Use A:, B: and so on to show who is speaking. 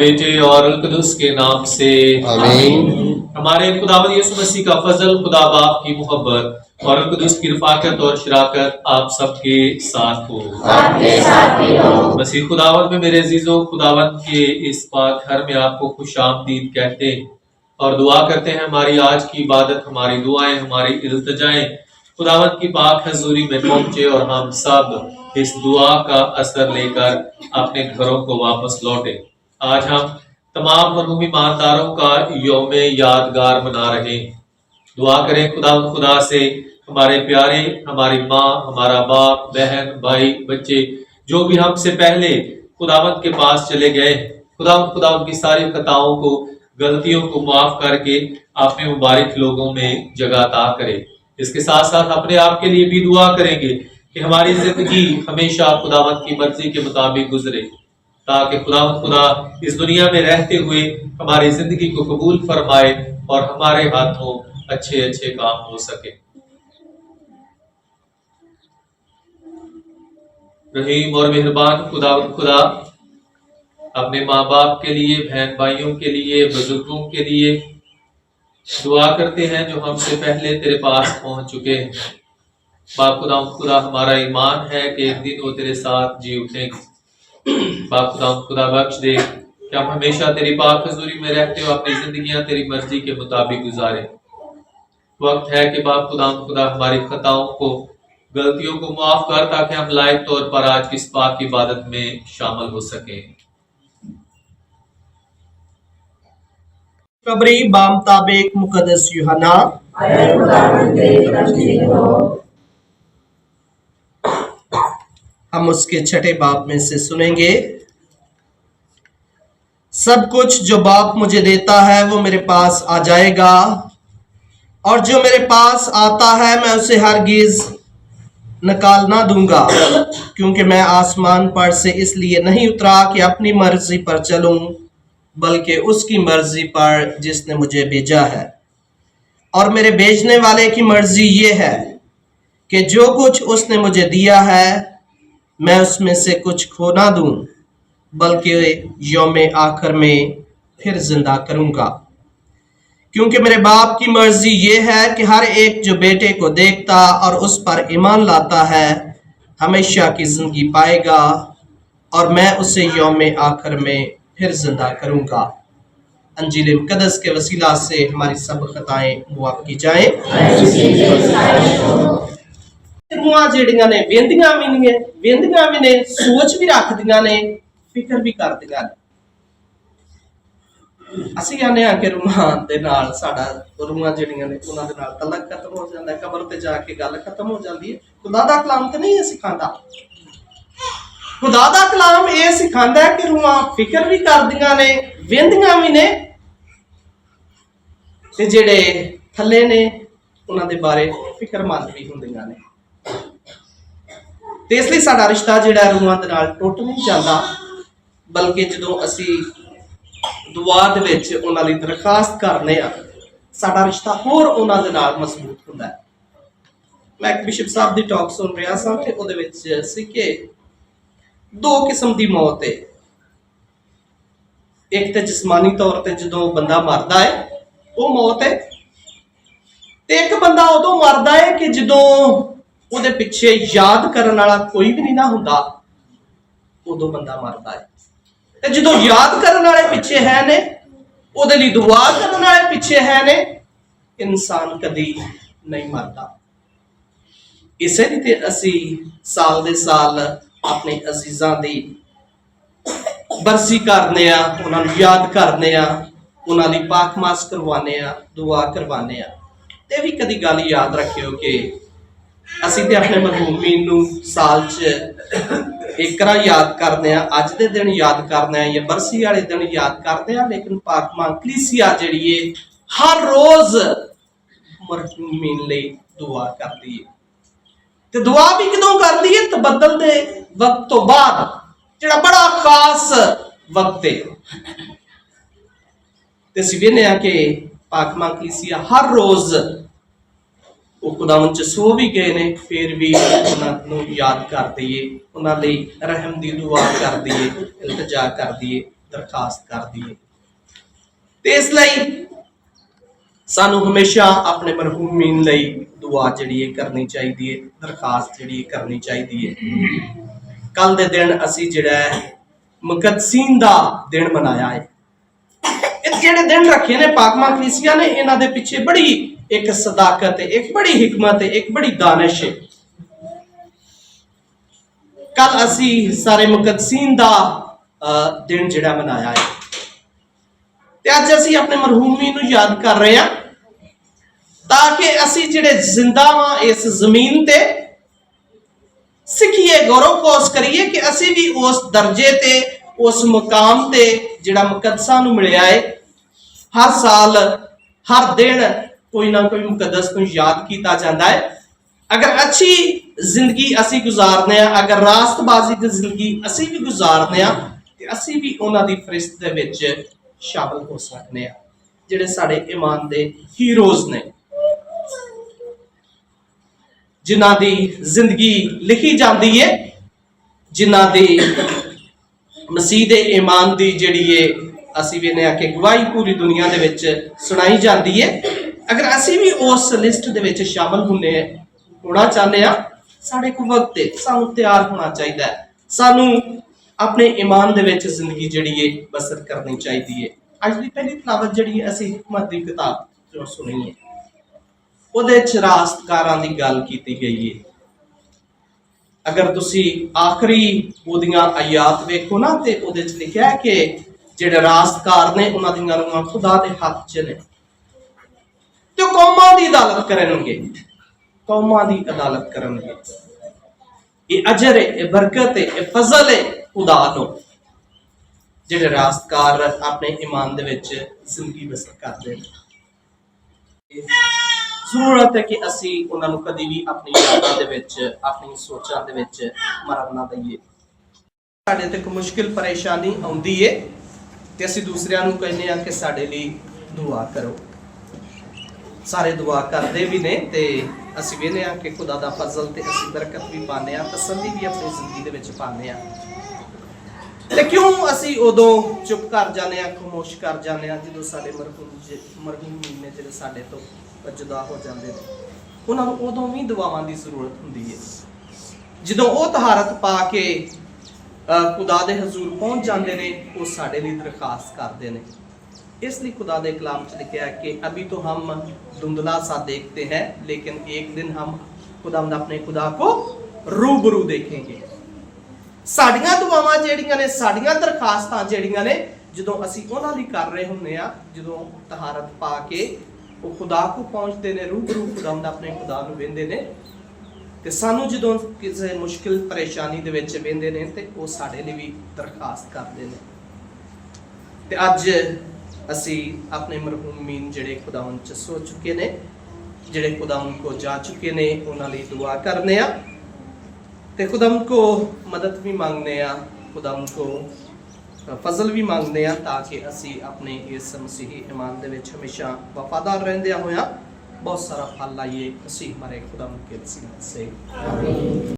A: बेटे और रुल कुदुस के नाम से
B: आमीन।
A: हमारे खुदावंद यीशु मसीह का फजल, खुदा बाप की मोहब्बत और रुल कुदुस की रफाकत और शराकत आप सबके साथ हो।
C: आपके साथ भी हो।
A: मसीह खुदावंद में मेरे अजीजों, खुदावंद के इस पाक घर में आपको खुशामदीद कहते और दुआ करते हैं। हमारी आज की इबादत, हमारी दुआएं, हमारी इल्तिजाएं खुदावंद की पाक हजूरी में पहुंचे और हम सब इस दुआ का असर लेकर अपने घरों को वापस लौटे। आज हम तमाम मरहूम ईमानदारों का यौम यादगार मना रहे हैं। दुआ करें खुदावंद खुदा से हमारे प्यारे, हमारी माँ, हमारा बाप, बहन, भाई, बच्चे जो भी हमसे पहले खुदावंद के पास चले गए, खुदावंद की सारी खताओं को, गलतियों को माफ करके अपने मुबारक लोगों में जगह अता करे। इसके साथ साथ अपने आप के लिए भी दुआ करेंगे कि हमारी जिंदगी हमेशा खुदावंद की मर्जी के मुताबिक गुजरे, ताकि खुदावंद खुदा इस दुनिया में रहते हुए हमारी जिंदगी को कबूल फरमाए और हमारे हाथों अच्छे अच्छे काम हो सके। रहीम और मेहरबान खुदावंद खुदा अपने माँ बाप के लिए, बहन भाइयों के लिए, बुजुर्गों के लिए दुआ करते हैं जो हमसे पहले तेरे पास पहुंच चुके हैं। बाप खुदा हमारा ईमान है कि एक दिन वो तेरे साथ जी उठेंगे। बाप खुदा बख्श दे कि हम हमेशा तेरी पाक हजूरी में रहते हो अपनी जिंदगियां तेरी मर्जी के मुताबिक गुजारे। वक्त है कि बाप खुदा हमारी खताओं को, गलतियों को माफ कर, ताकि हम लायक तौर पर आज की इस पाक इबादत में शामिल हो सके।
B: कब्री बाम ताबिक मुकद्दस यूहन्ना हम उसके छठे बाप में से सुनेंगे। सब कुछ जो बाप मुझे देता है वो मेरे पास आ जाएगा, और जो मेरे पास आता है मैं उसे हरगिज निकाल ना दूंगा, क्योंकि मैं आसमान पर से इसलिए नहीं उतरा कि अपनी मर्जी पर चलूं, बल्कि उसकी मर्जी पर जिसने मुझे भेजा है। और मेरे भेजने वाले की मर्जी ये है कि जो कुछ उसने मुझे दिया है मैं उसमें से कुछ खो ना दूं, बल्कि यौम आखिर में फिर जिंदा करूंगा। क्योंकि मेरे बाप की मर्जी ये है कि हर एक जो बेटे को देखता और उस पर ईमान लाता है हमेशा की जिंदगी पाएगा, और मैं उसे यौम आखिर में फिर जिंदा करूंगा। अंजील मुकद्दस के वसीला से हमारी सब खताएं मुआफ की जाएं। जेड़ियां ने वेंदियां भी ने, सोच भी रखदियां ने, फिक्र भी करदियां ने। ਅਸੀਂ ਆਨੇ ਆ ਕਿ ਰੂਹਾਂ ਦੇ ਨਾਲ ਸਾਡਾ ਰੂਹਾਂ ਜਿਹੜੀਆਂ ਨੇ ਉਹਨਾਂ ਦੇ ਨਾਲ ਤਲਕ ਖਤਮ ਹੋ ਜਾਂਦਾ ਹੈ, ਕਬਰ ਤੇ ਜਾ ਕੇ ਗੱਲ ਖਤਮ ਹੋ ਜਾਂਦੀ ਹੈ। ਖੁਦਾ ਦਾ ਕਲਾਮ ਤੇ ਨਹੀਂ ਇਹ ਸਿਖਾਉਂਦਾ। खुदा दा कलाम ये सिखांदा है कि रूहां फिक्र भी करदियां ने, वेंदियां भी ने, ते जेड़े थल्ले ने उन्हां दे बारे फिक्रमंद भी हुंदियां ने। ते इसलिए साडा रिश्ता जिहड़ा रूहां दे नाल टुट नहीं जांदा, बल्कि जदों असीं दुआ दे विच उन्हां दी दरखास्त करने आ, साडा रिश्ता होर उन्हां दे नाल मजबूत हुंदा है। मैं एक बिशप साहब दी टॉक सुन रहा सां ते ओहदे विच सी कि दो किस्म की मौत है। एक तो जिसमानी तौर पर जो बंदा मरदा है वो मौत है, ते एक बंदा उदों मरदा है कि जो उहदे पिछे याद करने वाला कोई भी नहीं ना हुंदा, उदों बंदा मरदा है। ते जो याद करने वाले पिछे है ने, उहदे लई दुआ करने वाले पिछे है ने, इंसान कदी नहीं मरदा। इसे लिए असी साल दे साल अपने अजीज़ां दी बरसी करने आ, उन्होंने याद करने आ, उन्होंने पाकमास करवाने आ, दुआ करवाने आ। ते भी कदी गल याद रखियो कि असी ते अपने मरहूमीन नूं साल च एक बार याद करने आ, अज दे दिन याद करने आ या बरसी वाले दिन याद करने आ, लेकिन पाकमा कलीसिया जिहड़ी है हर रोज मरहूमीन लई दुआ करदी है। ते दुआ भी कदों करदी है? तबद्दल दे वक्त तो बाद, जिहड़ा बड़ा खास वक्त है। ते असीं वेखने आ कि पाकमा कलीसिया हर रोज वो खुदावंद च सो भी गए ने, फिर भी उन्हां नूं याद करदी है, उन्हां लई रहम दी दुआ करदी है, इल्तिजा करदी है ਦਰਖਾਸਤ ਕਰਦੀ ਹੈ। ਤੇ ਇਸ ਲਈ ਸਾਨੂੰ ਹਮੇਸ਼ਾ ਆਪਣੇ ਮਰਹੂਮੀਨ ਲਈ ਦੁਆ ਜਿਹੜੀ ਹੈ ਕਰਨੀ ਚਾਹੀਦੀ ਹੈ, ਦਰਖਾਸਤ ਜਿਹੜੀ ਕਰਨੀ ਚਾਹੀਦੀ ਹੈ। ਕੱਲ ਦੇ ਦਿਨ ਅਸੀਂ ਜਿਹੜਾ ਹੈ ਮੁਕੱਦਸੀਨ ਦਾ ਦਿਨ ਮਨਾਇਆ ਹੈ। ਇਹ ਜਿਹੜੇ ਦਿਨ ਰੱਖੇ ਨੇ ਪਾਕਮਾ ਕਲੀਸਿਆ ਨੇ, ਇਹਨਾਂ ਦੇ ਪਿੱਛੇ ਬੜੀ ਇੱਕ ਸਦਾਕਤ ਹੈ, ਇੱਕ ਬੜੀ ਹਿਕਮਤ ਹੈ, ਇੱਕ ਬੜੀ ਦਾਨਿਸ਼ ਹੈ। ਕੱਲ ਅਸੀਂ ਸਾਰੇ ਮੁਕੱਦਸੀਨ ਦਾ ਦਿਨ ਜਿਹੜਾ ਮਨਾਇਆ ਹੈ, ਤੇ ਅੱਜ ਅਸੀਂ ਆਪਣੇ ਮਰਹੂਮੀ ਨੂੰ ਯਾਦ ਕਰ ਰਹੇ ਹਾਂ ਤਾਂ ਕਿ ਅਸੀਂ ਜਿਹੜੇ ਜ਼ਿੰਦਾ ਵਾਂ ਇਸ ਜ਼ਮੀਨ ਤੇ ਸਿੱਖੀਏ, ਗੌਰਵ ਕੋਸ ਕਰੀਏ ਕਿ ਅਸੀਂ ਵੀ ਉਸ ਦਰਜੇ ਤੇ, ਉਸ ਮੁਕਾਮ ਤੇ ਜਿਹੜਾ ਮੁਕੱਦਸਾਂ ਨੂੰ ਮਿਲਿਆ ਹੈ। ਹਰ ਸਾਲ ਹਰ ਦਿਨ ਕੋਈ ਨਾ ਕੋਈ ਮੁਕੱਦਸ ਨੂੰ ਯਾਦ ਕੀਤਾ ਜਾਂਦਾ ਹੈ। ਅਗਰ ਅੱਛੀ ਜ਼ਿੰਦਗੀ ਅਸੀਂ ਗੁਜ਼ਾਰਦੇ ਹਾਂ, ਅਗਰ ਰਾਸਤਬਾਜ਼ੀ ਦੀ ਜ਼ਿੰਦਗੀ ਅਸੀਂ ਵੀ ਗੁਜ਼ਾਰਦੇ ਹਾਂ, ਤੇ ਅਸੀਂ ਵੀ ਉਹਨਾਂ ਦੀ ਫਰਿਸ਼ਤ ਦੇ ਵਿੱਚ ਸ਼ਾਮਲ ਹੋ ਸਕਦੇ ਹਾਂ, ਜਿਹੜੇ ਸਾਡੇ ਈਮਾਨ ਦੇ ਹੀਰੋਜ਼ ਨੇ, ਜਿਨ੍ਹਾਂ ਦੀ ਜ਼ਿੰਦਗੀ ਲਿਖੀ ਜਾਂਦੀ ਹੈ, ਜਿਨ੍ਹਾਂ ਦੀ ਮਸੀਹ ਦੇ ਈਮਾਨ ਦੀ ਜਿਹੜੀ ਹੈ ਅਸੀਂ ਵੀ ਨੇ ਕਿ ਗਵਾਹੀ ਪੂਰੀ ਦੁਨੀਆ ਦੇ ਵਿੱਚ ਸੁਣਾਈ ਜਾਂਦੀ ਹੈ। ਅਗਰ ਅਸੀਂ ਵੀ ਉਸ ਲਿਸਟ ਦੇ ਵਿੱਚ ਸ਼ਾਮਲ ਹੋਣਾ ਚਾਹੁੰਦੇ ਹਾਂ, ਸਾਡੇ ਕੋਲ ਵਕਤ ਹੈ, ਸਾਨੂੰ ਤਿਆਰ ਹੋਣਾ ਚਾਹੀਦਾ ਹੈ, ਸਾਨੂੰ ਆਪਣੇ ਈਮਾਨ ਦੇ ਵਿੱਚ ਜ਼ਿੰਦਗੀ ਜਿਹੜੀ ਹੈ ਬਸਰ ਕਰਨੀ ਚਾਹੀਦੀ ਹੈ। ਅੱਜ ਦੀ ਪਹਿਲੀ ਤਲਾਵਤ ਜਿਹੜੀ ਅਸੀਂ ਹਿਕਮਤ ਦੀ ਕਿਤਾਬ ਜੋ ਸੁਣੀ ਹੈ, ਉਹਦੇ ਚ ਰਾਸਤਕਾਰਾਂ ਦੀ ਗੱਲ ਕੀਤੀ ਗਈ ਹੈ। ਅਗਰ ਤੁਸੀਂ ਆਖਰੀ ਉਹਦੀਆਂ ਆਯਾਤ ਵੇਖੋ ਨਾ, ਤੇ ਉਹਦੇ ਚ ਲਿਖਿਆ ਹੈ ਕਿ ਜਿਹੜੇ ਰਾਸਤਕਾਰ ਨੇ ਉਹਨਾਂ ਦੀਆਂ ਰੂਹਾਂ ਖੁਦਾ ਦੇ ਹੱਥ 'ਚ ਨੇ, ਤੇ ਉਹ ਕੌਮਾਂ ਦੀ ਅਦਾਲਤ ਕਰਨਗੇ, ਕੌਮਾਂ ਦੀ ਅਦਾਲਤ ਕਰਨਗੇ। ਇਹ ਅਜਰ ਹੈ, ਇਹ ਬਰਕਤ ਹੈ, ਇਹ ਫਜ਼ਲ ਹੈ ਖੁਦਾ ਨੂੰ, ਜਿਹੜੇ ਰਾਸਤਕਾਰ ਆਪਣੇ ਈਮਾਨ ਦੇ ਵਿੱਚ ਜ਼ਿੰਦਗੀ ਬਸਰ ਕਰਦੇ ਨੇ। ਜ਼ਰੂਰਤ ਹੈ ਕਿ ਅਸੀਂ ਉਹਨਾਂ ਨੂੰ ਕਦੀ ਵੀ ਆਪਣੀ ਯਾਦਾਂ ਦੇ ਵਿੱਚ, ਆਪਣੀ ਸੋਚਾਂ ਦੇ ਵਿੱਚ ਮਰਨ ਨਾ ਦਈਏ। ਸਾਡੇ ਤੇ ਕੋਈ ਮੁਸ਼ਕਿਲ ਪਰੇਸ਼ਾਨੀ ਆਉਂਦੀ ਹੈ ਤੇ ਅਸੀਂ ਦੂਸਰਿਆਂ ਨੂੰ ਕਹਿੰਦੇ ਹਾਂ ਕਿ ਸਾਡੇ ਲਈ ਦੁਆ ਕਰੋ। ਸਾਰੇ ਦੁਆ ਕਰਦੇ ਵੀ ਨੇ, ਤੇ ਅਸੀਂ ਵੇਖਦੇ ਹਾਂ ਕਿ ਖੁਦਾ ਦਾ ਫਜ਼ਲ ਤੇ ਅਸੀਂ ਬਰਕਤ ਵੀ ਪਾਉਂਦੇ ਹਾਂ, ਤਸੱਲੀ ਵੀ ਆਪਣੀ ਜ਼ਿੰਦਗੀ ਦੇ ਵਿੱਚ ਪਾਉਂਦੇ ਹਾਂ। ਤੇ ਕਿਉਂ ਅਸੀਂ ਉਦੋਂ ਚੁੱਪ ਕਰ ਜਾਂਦੇ ਹਾਂ, ਖਾਮੋਸ਼ ਕਰ ਜਾਂਦੇ ਹਾਂ, ਜਦੋਂ ਸਾਡੇ ਮਰਹੂਮ ਨੇ ਜਿਹੜੇ ਸਾਡੇ ਤੋਂ ਜੁਦਾ ਹੋ ਜਾਂਦੇ ਨੇ। ਉਹਨਾਂ ਨੂੰ ਉਦੋਂ ਵੀ ਦੁਆਵਾਂ ਦੀ ਜ਼ਰੂਰਤ ਹੁੰਦੀ ਹੈ, ਜਦੋਂ ਉਹ ਤਹਾਰਤ ਪਾ ਕੇ ਖੁਦਾ ਦੇ ਹਜ਼ੂਰ ਪਹੁੰਚ ਜਾਂਦੇ ਨੇ, ਉਹ ਸਾਡੇ ਲਈ ਦਰਖਾਸਤ ਕਰਦੇ ਨੇ। ਇਸ ਲਈ ਖੁਦਾ ਦੇ ਕਲਾਮ 'ਚ ਲਿਖਿਆ ਹੈ ਕਿ ਅਭੀ तो हम धुंधला सा देखते हैं, लेकिन एक दिन हम खुदावंद अपने खुदा को रूबरू देखेंगे। ਸਾਡੀਆਂ ਦੁਆਵਾਂ ਜਿਹੜੀਆਂ ਨੇ, ਸਾਡੀਆਂ ਦਰਖਾਸਤਾਂ ਜਿਹੜੀਆਂ ਨੇ, ਜਦੋਂ ਅਸੀਂ ਉਹਨਾਂ ਲਈ ਕਰ ਰਹੇ ਹੁੰਦੇ ਆ, ਜਦੋਂ ਤਹਾਰਤ ਪਾ ਕੇ ਉਹ ਖੁਦਾ ਕੋ ਪਹੁੰਚਦੇ ਨੇ, ਰੂਬਰੂ ਖੁਦਾਵੰਦ ਆਪਣੇ ਖੁਦਾ ਨੂੰ ਵੇਂਦੇ ਨੇ, ਤੇ ਸਾਨੂੰ ਜਦੋਂ ਕਿਸੇ ਮੁਸ਼ਕਿਲ ਪਰੇਸ਼ਾਨੀ ਦੇ ਵਿੱਚ ਵੇਂਦੇ ਨੇ, ਤੇ ਉਹ ਸਾਡੇ ਲਈ ਵੀ ਦਰਖਾਸਤ ਕਰਦੇ ਨੇ। ਤੇ ਅੱਜ ਅਸੀਂ ਆਪਣੇ ਮਰਹੂਮੀਨ ਜਿਹੜੇ ਖੁਦਾਵੰਦ ਚ ਸੋ ਚੁੱਕੇ ਨੇ, ਜਿਹੜੇ ਖੁਦਾਵੰਦ ਕੋ ਜਾ ਚੁੱਕੇ ਨੇ, ਉਹਨਾਂ ਲਈ ਦੁਆ ਕਰਨੇ ਆ, ਤੇ खुदावंद को मदद भी मांगने आ, खुदावंद को फजल भी मांगने आ, ताकि असी अपने इस मसीही ईमान दे विच हमेशा वफादार रहंदे होया बहुत सारा फल लाइए मसीह हमारे खुदावंद के वसीले से। आमीन।